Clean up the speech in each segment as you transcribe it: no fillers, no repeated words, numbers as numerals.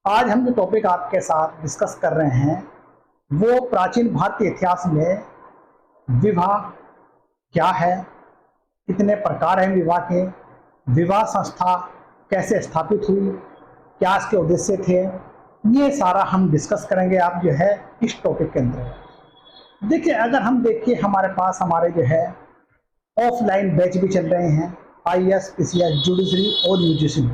आज हम जो टॉपिक आपके साथ डिस्कस कर रहे हैं वो प्राचीन भारतीय इतिहास में विवाह क्या है, कितने प्रकार हैं विवाह के, विवाह संस्था कैसे स्थापित हुई, क्या इसके उद्देश्य थे, ये सारा हम डिस्कस करेंगे आप जो है इस टॉपिक के अंदर। देखिए, अगर हम देखिए हमारे पास हमारे जो है ऑफलाइन बैच भी चल रहे हैं, IAS, PCS, जुडिशरी और यूजीसी।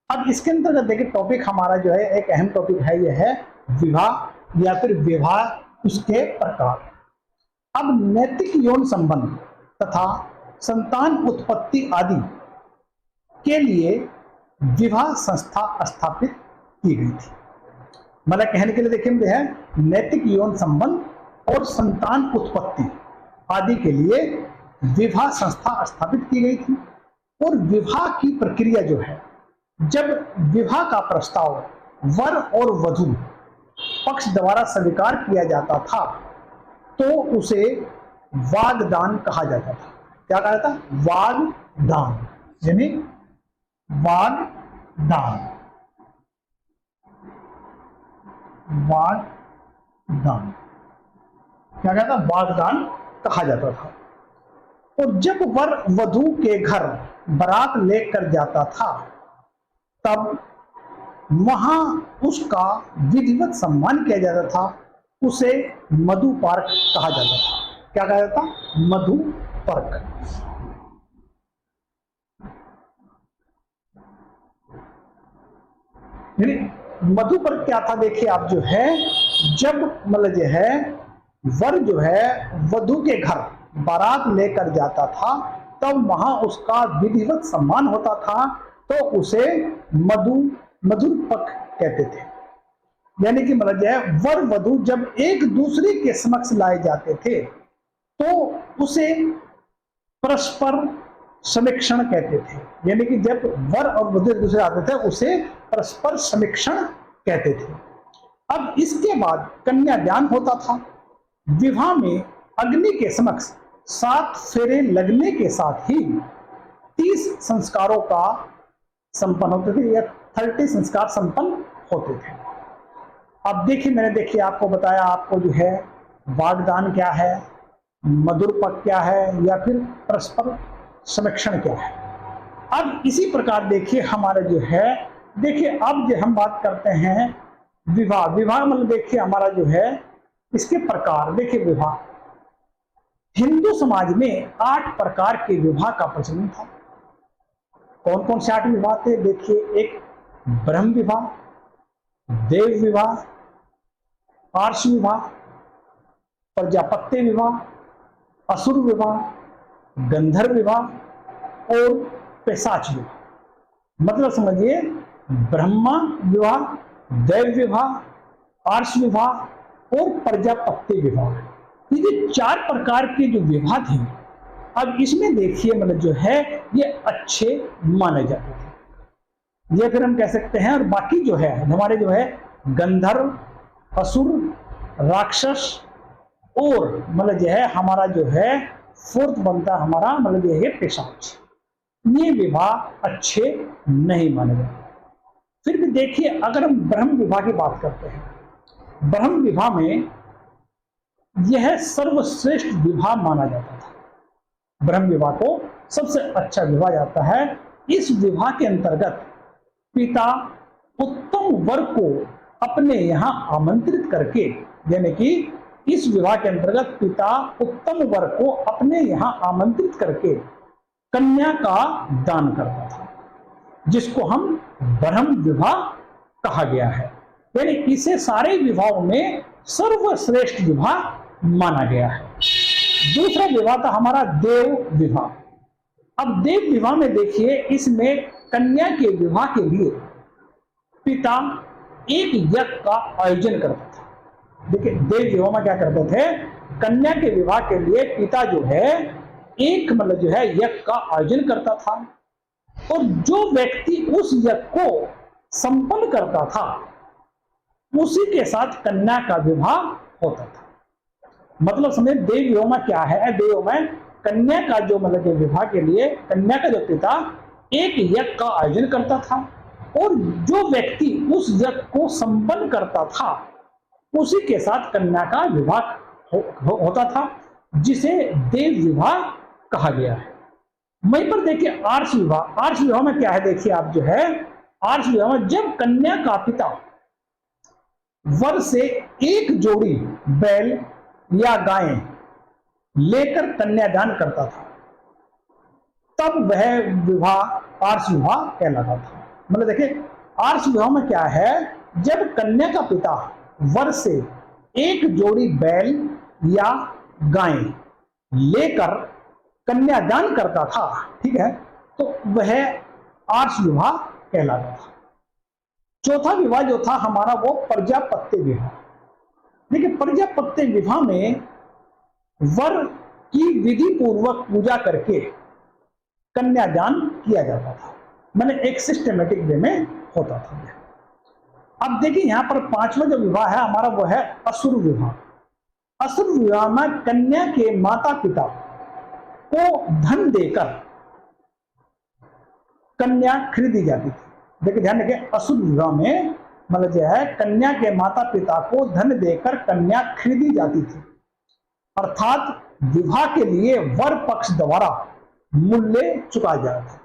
अब इसके अंतर्गत देखिए टॉपिक हमारा जो है एक अहम टॉपिक है, यह है विवाह या फिर विवाह उसके प्रकार। अब नैतिक यौन संबंध तथा संतान उत्पत्ति आदि के लिए विवाह संस्था स्थापित की गई थी। मतलब कहने के लिए देखिए जो है नैतिक यौन संबंध और संतान उत्पत्ति आदि के लिए विवाह संस्था स्थापित की गई थी। और विवाह की प्रक्रिया जो है, जब विवाह का प्रस्ताव वर और वधू पक्ष द्वारा स्वीकार किया जाता था तो उसे वागदान कहा जाता था। क्या कहा जाता? वागदान, यानी वागदान, वागदान क्या कहता? वागदान कहा जाता था। और जब वर वधू के घर बारात लेकर जाता था तब वहां उसका विधिवत सम्मान किया जाता था, उसे मधुपर्क कहा जाता था। क्या कहा जाता? मधुपर्क। मधुपर्क क्या था? देखिए आप जो है जब मतलब जो है वर जो है वधू के घर बारात लेकर जाता था तब वहां उसका विधिवत सम्मान होता था, तो उसे मधुपर्क कहते थे। यानी कि मतलब जो है वर वधू जब एक दूसरे के समक्ष लाए जाते थे तो उसे परस्पर समीक्षण कहते थे। यानी कि जब वर और वधू एक दूसरे आते थे उसे परस्पर समीक्षण कहते थे। अब इसके बाद कन्यादान होता था। विवाह में अग्नि के समक्ष 7 फेरे लगने के साथ ही 30 संस्कारों का संपन्न होते थे या 30 संस्कार संपन्न होते थे। अब देखिए मैंने देखिए आपको बताया, आपको जो है वागदान क्या है, मधुपर्क क्या है या फिर परस्पर समीक्षण क्या है। अब इसी प्रकार देखिए हमारे जो है, देखिए अब जो हम बात करते हैं विवाह। विवाह मतलब देखिए हमारा जो है इसके प्रकार। देखिए विवाह हिंदू समाज में 8 प्रकार के विवाह का प्रचलन था। कौन कौन से 8 विवाह थे? देखिए, एक ब्रह्म विवाह, देव विवाह, आर्ष विवाह, प्रजापत्य विवाह, असुर विवाह, गंधर्व विवाह और पैशाच विवाह। मतलब समझिए ब्रह्मा विवाह, देव विवाह, आर्ष विवाह और प्रजापत्य विवाह, ये 4 प्रकार के जो विवाह थे। अब इसमें देखिए मतलब जो है ये अच्छे माने जाते थे, ये फिर हम कह सकते हैं। और बाकी जो है हमारे जो है गंधर्व, असुर, राक्षस और मतलब जो है हमारा जो है 4th बनता है हमारा मतलब जो है पैशाच, ये विवाह अच्छे नहीं माने जाते। फिर भी देखिए अगर हम ब्रह्म विवाह की बात करते हैं, ब्रह्म विवाह में यह सर्वश्रेष्ठ विवाह माना जाता था। ब्रह्म विवाह को सबसे अच्छा विवाह जाता है। इस विवाह के अंतर्गत पिता उत्तम वर को अपने यहाँ आमंत्रित करके, यानी कि इस विवाह के अंतर्गत पिता उत्तम वर को अपने यहाँ आमंत्रित करके कन्या का दान करता था, जिसको हम ब्रह्म विवाह कहा गया है। यानी इसे सारे विवाहों में सर्वश्रेष्ठ विवाह माना गया है। दूसरा विवाह था हमारा देव विवाह। अब देव विवाह में देखिए इसमें कन्या के विवाह के लिए पिता एक यज्ञ का आयोजन करता था। देखिए देव विवाह में क्या करते थे, कन्या के विवाह के लिए पिता जो है एक मतलब जो है यज्ञ का आयोजन करता था, और जो व्यक्ति उस यज्ञ को संपन्न करता था उसी के साथ कन्या का विवाह होता था। मतलब समझे देव विवाह में क्या है, देव में कन्या का जो मतलब विवाह के लिए कन्या का जो पिता एक यज्ञ का आयोजन करता था और जो व्यक्ति उस यज्ञ को संपन्न करता था उसी के साथ कन्या का विवाह होता था, जिसे देव विवाह कहा गया है। वहीं पर देखिए आर्ष विवाह। आर्ष विवाह में क्या है, देखिए आप जो है आर्ष विवाह में जब कन्या का पिता वर से एक जोड़ी बैल या गायें लेकर कन्यादान करता था, तब वह विवाह आर्ष विवाह कहलाता था। मतलब देखिए आर्ष विवाह में क्या है, जब कन्या का पिता वर से एक जोड़ी बैल या गायें लेकर कन्यादान करता था, ठीक है, तो वह आर्ष विवाह कहलाता था। चौथा विवाह जो था हमारा वो प्रजापत्य विवाह। देखिए प्रजापत्य विवाह में वर की विधि पूर्वक पूजा करके कन्यादान किया जाता था, मैंने एक सिस्टमेटिक वे में होता था। अब देखिए यहां पर पांचवा जो विवाह है हमारा वो है असुर विवाह। असुर विवाह में कन्या के माता पिता को धन देकर कन्या खरीदी जाती थी। देखिए ध्यान रखिए असुर विवाह में मतलब जो है कन्या के माता पिता को धन देकर कन्या खरीदी जाती थी, अर्थात विवाह के लिए वर पक्ष द्वारा मूल्य चुकाया जाता था।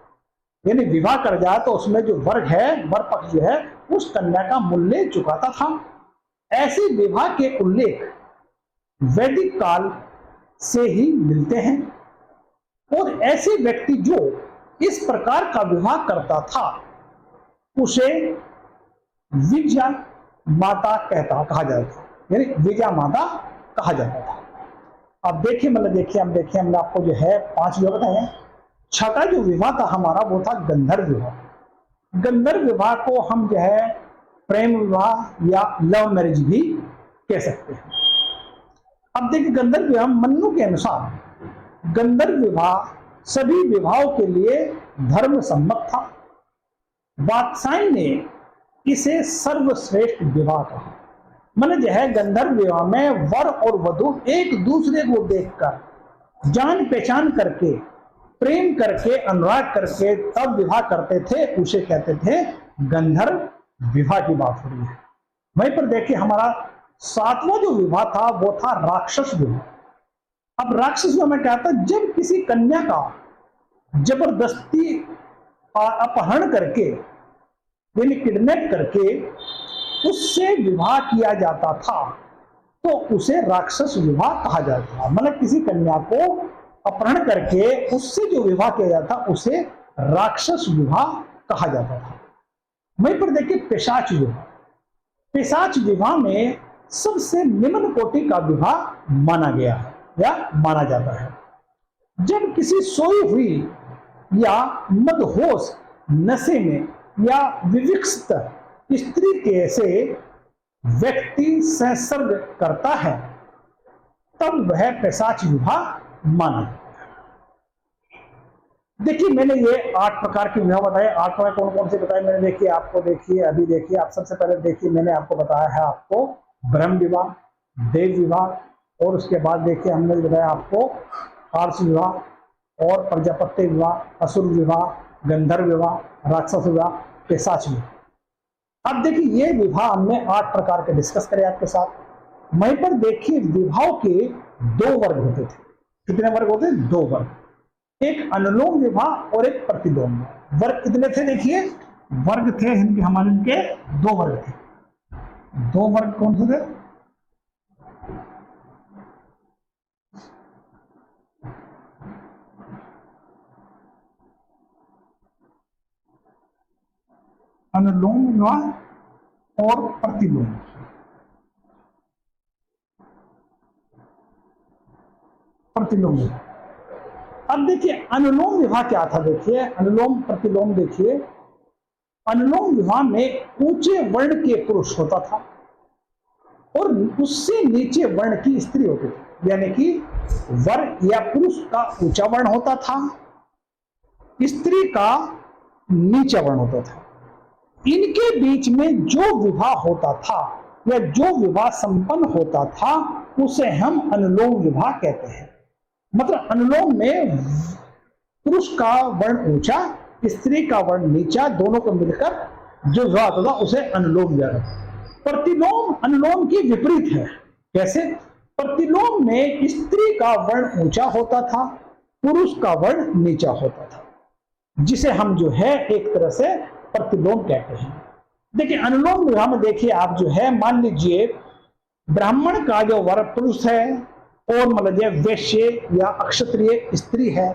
यानी विवाह कर जाए तो उसमें जो वर्ग है वर पक्ष जो है उस कन्या का मूल्य चुकाता था। ऐसे विवाह के उल्लेख वैदिक काल से ही मिलते हैं और ऐसे व्यक्ति जो इस प्रकार का विवाह करता था उसे विजया माता कहा जाता था, यानी विजया माता कहा जाता था। अब देखिए मतलब देखिए हमने आपको जो है 5 विवाह बताए। छठा जो विवाह था हमारा वो था गंधर्व विवाह। गंधर्व विवाह को हम जो है प्रेम विवाह या लव मैरिज भी कह सकते हैं। अब देखिए गंधर्व विवाह मन्नु के अनुसार गंधर्व विवाह सभी विवाहों के लिए धर्म सम्मत था। वात्सायन ने इसे सर्वश्रेष्ठ विवाह कहा। मैंने जो है गंधर्व विवाह में वर और वधु एक दूसरे को देखकर जान पहचान करके प्रेम करके अनुराग करके तब विवाह करते थे, उसे कहते थे गंधर्व विवाह की बात हो रही है। वहीं पर देखिए हमारा 7वां जो विवाह था वो था राक्षस विवाह। अब राक्षस विवाह में क्या था, जब किसी कन्या का जबरदस्ती अपहरण करके यानी किडनैप करके उससे विवाह किया जाता था तो उसे राक्षस विवाह कहा जाता था। मतलब किसी कन्या को अपहरण करके उससे जो विवाह किया जाता उसे राक्षस विवाह कहा जाता था। वहीं पर देखिए पिशाच विवाह। पिशाच विवाह में सबसे निम्न कोटि का विवाह माना गया है या माना जाता है। जब किसी सोई हुई या मदहोश नशे में या विविक्त स्त्री के से व्यक्ति संसर्ग करता है तब वह पिशाच विवाह माना जाता है। देखिए मैंने ये 8 प्रकार के विवाह बताए। 8 प्रकार कौन कौन से बताए मैंने, देखिए आपको देखिए अभी देखिए आप सबसे पहले देखिए मैंने आपको बताया है आपको ब्रह्म विवाह, देव विवाह और उसके बाद देखिए हमने बताया आपको आर्ष विवाह और प्रजापत्य विवाह, असुर विवाह, गंधर्व विवाह, राक्षस विवाह, पिशाच विवाह। अब देखिए ये विवाह हमने 8 प्रकार के डिस्कस करे आपके साथ। वहीं पर देखिए विवाह के 2 वर्ग होते थे। कितने वर्ग होते? 2 वर्ग, एक अनुलोम विवाह और एक प्रतिलोम विवाह। वर्ग कितने थे? देखिए वर्ग थे इनके हमारे इनके 2 वर्ग थे। 2 वर्ग कौन से थे? अनुलोम विवाह और प्रतिलोम। प्रतिलोम विवाह। अब देखिए अनुलोम विवाह क्या था, देखिए अनुलोम प्रतिलोम। देखिए अनुलोम विवाह में ऊंचे वर्ण के पुरुष होता था और उससे नीचे वर्ण की स्त्री होती थी, यानी कि वर या पुरुष का ऊंचा वर्ण होता था, स्त्री का नीचा वर्ण होता था। इनके बीच में जो विवाह होता था या जो विवाह संपन्न होता था उसे हम अनुलोम विवाह कहते हैं। मतलब अनुलोम में पुरुष का वर्ण ऊंचा, स्त्री का वर्ण नीचा, दोनों को मिलकर जो विवाह होता था उसे अनुलोम विवाह। प्रतिलोम अनुलोम की विपरीत है। कैसे? प्रतिलोम में स्त्री का वर्ण ऊंचा होता था, पुरुष का वर्ण नीचा होता था, जिसे हम जो है एक तरह से प्रतिलोम कहते हैं। देखिए अनुलोम विवाह में देखिए आप जो है, मान लीजिए ब्राह्मण का जो वर पुरुष है और मतलब वैश्य या अक्षत्रिय स्त्री है,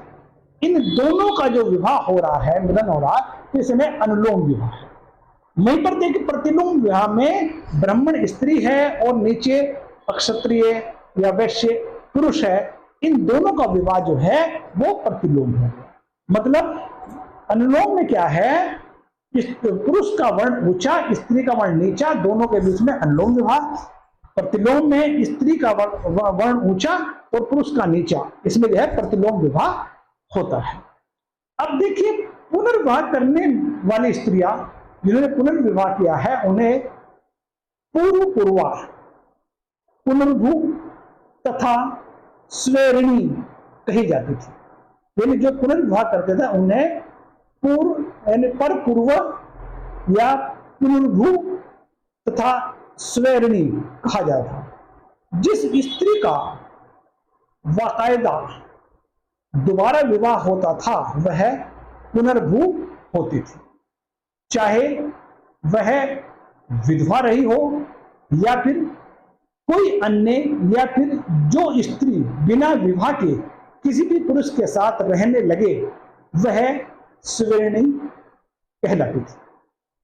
इन दोनों का जो विवाह हो रहा है, मिलन हो रहा है, तो इसमें अनुलोम विवाह है। वहीं पर देखिए प्रतिलोम विवाह में ब्राह्मण स्त्री है और नीचे अक्षत्रिय या वैश्य पुरुष है, इन दोनों का विवाह जो है वो प्रतिलोम है। मतलब अनुलोम में क्या है, पुरुष का वर्ण ऊंचा, स्त्री का वर्ण नीचा, दोनों के बीच में अनुलोम विवाह। प्रतिलोम में स्त्री का वर्ण ऊंचा और पुरुष का नीचा, इसमें जो है प्रतिलोम विवाह होता है। अब देखिए पुनर्विवाह करने वाली स्त्रियां जिन्होंने पुनर्विवाह किया है, उन्हें पूर्व पूर्वा, पुनर्भू तथा स्वेरिणी कही जाती थी। यानी जो पुनर्विवाह करते थे उन्हें पूर्व यानी पर पूर्व या पुनर्भू तथा स्वेरिणी कहा जाता था। जिस स्त्री का बाकायदा दोबारा विवाह होता था वह पुनर्भू होती थी, चाहे वह विधवा रही हो या फिर कोई अन्य, या फिर जो स्त्री बिना विवाह के किसी भी पुरुष के साथ रहने लगे वह स्वेरिणी कहलाती थी।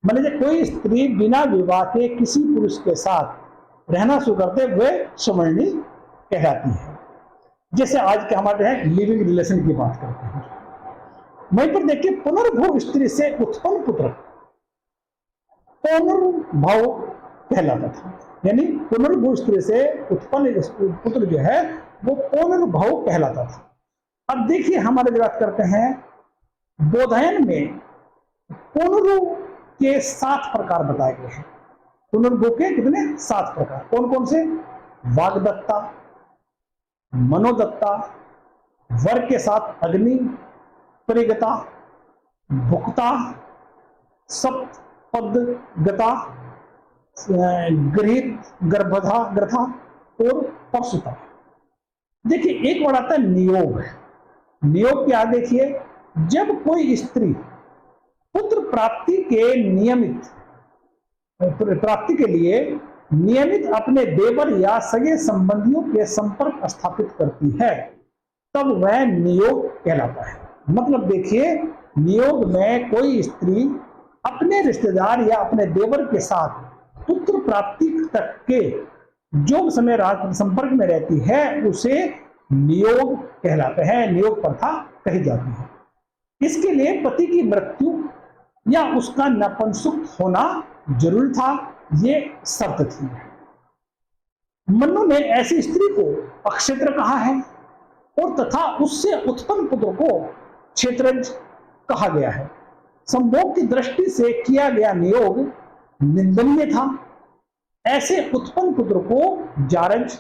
मतलब कोई स्त्री बिना विवाह के किसी पुरुष के साथ रहना शुरू करते वह स्वर्णी कहलाती है। जैसे आज के हमारे हैं लिविंग रिलेशन की बात करते हैं। वहीं पर देखिए पुनर्भू स्त्री से उत्पन्न पुत्र पुनर्भव कहलाता था। यानी पुनर्भू स्त्री से उत्पन्न पुत्र जो है वो पुनर्भव कहलाता था। अब देखिए हमारे बात करते हैं बोधायन में पुनर्भू के 7 प्रकार बताए गए हैं। पुनर्भू के कितने? 7 प्रकार। कौन कौन से? वाग्दत्ता, मनोदत्ता, वर के साथ अग्नि, परिगता, भुक्ता, सप्तपदगता, गृहित, गर्भधा ग्रथा और परसुता। देखिए एक वर्ड आता है नियोग। नियोग क्या? देखिए जब कोई स्त्री पुत्र प्राप्ति के लिए नियमित अपने देवर या सगे संबंधियों के संपर्क स्थापित करती है तब वह नियोग कहलाता है। मतलब देखिए नियोग में कोई स्त्री अपने रिश्तेदार या अपने देवर के साथ पुत्र प्राप्ति तक के जो समय संपर्क में रहती है उसे नियोग कहलाते हैं, नियोग प्रथा कही जाती है। इसके लिए पति की मृत्यु या उसका नपुंसक होना जरूरी था, ये शर्त थी। मनु ने ऐसी स्त्री को अक्षेत्र कहा है और तथा उससे उत्पन्न पुत्र को क्षेत्रज कहा गया है। संभोग की दृष्टि से किया गया नियोग निंदनीय था। ऐसे उत्पन्न पुत्र को जारज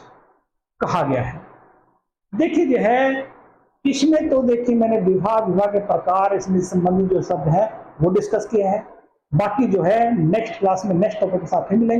कहा गया है। देखिए जो है इसमें तो देखिए मैंने विवाह के प्रकार इसमें संबंधित जो शब्द है वो डिस्कस किए हैं। बाकी जो है नेक्स्ट क्लास में नेक्स्ट टॉपिक के साथ फिर मिलेंगे।